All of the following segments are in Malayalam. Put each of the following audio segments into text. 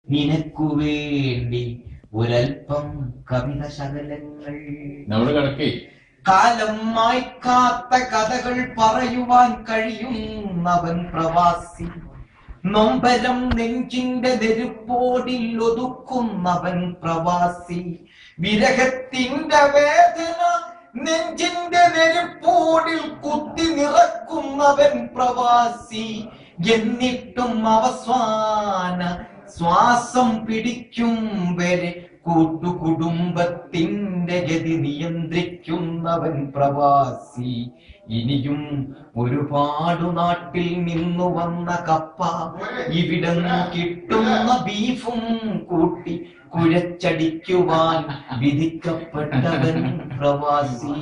നിനക്കു വേണ്ടി ഒരൽപ്പം കവിത ശകലങ്ങൾ. നമ്മുടെ കണക്കേ കാലം മായ്ക്കാത്ത കഥകൾ പറയുവാൻ കഴിയുന്നവൻ പ്രവാസി. നൊമ്പരം നെഞ്ചിന്റെ നെരുപ്പോടിൽ ഒതുക്കുന്നവൻ പ്രവാസി. വിരഹത്തിന്റെ വേദന നെഞ്ചിന്റെ നെരുപ്പോടിൽ കുത്തി നിറക്കുന്നവൻ പ്രവാസി. എന്നിട്ടും അവസാന ശ്വാസം പിടിക്കും വരെ കൂട്ടുകുടുംബത്തിന്റെ ഗതി നിയന്ത്രിക്കുന്നവൻ പ്രവാസി. ഇനിയും ഒരുപാട് നാട്ടിൽ നിന്നു വന്ന കപ്പ ഇവിടെ കിട്ടുന്ന ബീഫും കൂട്ടി കുഴച്ചടിക്കുവാൻ വിധിക്കപ്പെട്ടവൻ പ്രവാസി.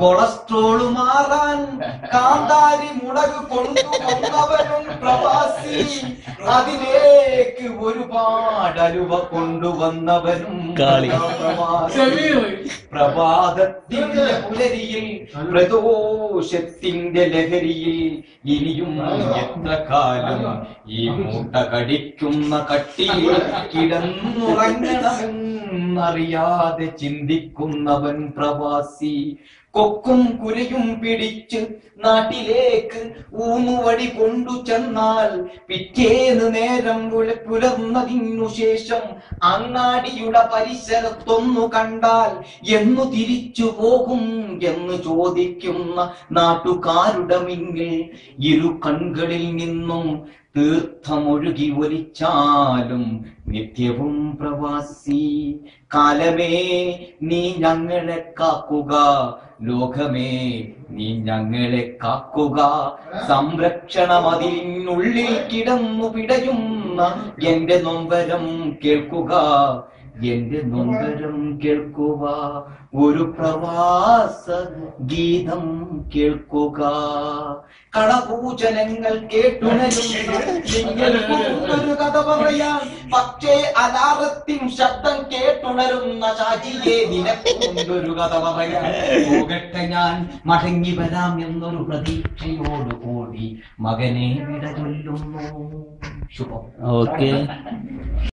കൊളസ്ട്രോള് മാറാൻ കാന്താരി മുളക് കൊണ്ടുവന്നവനും പ്രവാസി. അതിലേക്ക് ഒരുപാട് അലുവ കൊണ്ടുവന്നവനും പ്രവാസി. പ്രഭാതത്തിന്റെ പുലരിയിൽ പ്രദോഷത്തിന്റെ ലഹരിയിൽ ഇനിയും എത്ര കാലം ഈ മൂട്ട കടിക്കുന്ന കട്ടിയിൽ കിടന്നുറങ്ങണമെന്നറിയാതെ ചിന്തിക്കുന്നവൻ പ്രവാസി. കൊക്കും കുരയും പിടിച്ച് നാട്ടിലേക്ക് ഊന്നുവടി കൊണ്ടു ചെന്നാൽ പിറ്റേന്ന് നേരം പുലർന്നതിനു ശേഷം അങ്ങാടിയുടെ പരിസരത്തൊന്നു കണ്ടാൽ എന്നു തിരിച്ചു പോകും എന്ന് ചോദിക്കുന്ന നാട്ടുകാരുടെ മുന്നിൽ ഇരു കൺകളിൽ നിന്നും തീർത്ഥമൊഴുകി ഒലിച്ചാലും നിത്യവും പ്രവാസി. കാലമേ നീ ഞങ്ങളെ കാക്കുക, ലോകമേ നീ ഞങ്ങളെ കാക്കുക. സംരക്ഷണമതിനുള്ളിൽ കിടന്നു പിടയുന്ന എന്റെ നൊമ്പരം കേൾക്കുക, എന്റെ നൊമ്പരം കേൾക്കുക. ഒരു പ്രവാസ ഗീതം കേൾക്കുക. കളപൂജനങ്ങൾ കേട്ടുണരുന്നൊരു കഥ പറയാൻ, പക്ഷേ അലാറത്തിൻ ശബ്ദം കേട്ടുണരുന്ന ഷാജിയെ നിനക്കൊണ്ടൊരു കഥ പറയാൻ. പോകട്ടെ ഞാൻ മടങ്ങി വരാം എന്നൊരു പ്രതീക്ഷയോട് കൂടി മകനെ വിട ചൊല്ലുന്നു. ശുഭം. ഓക്കെ.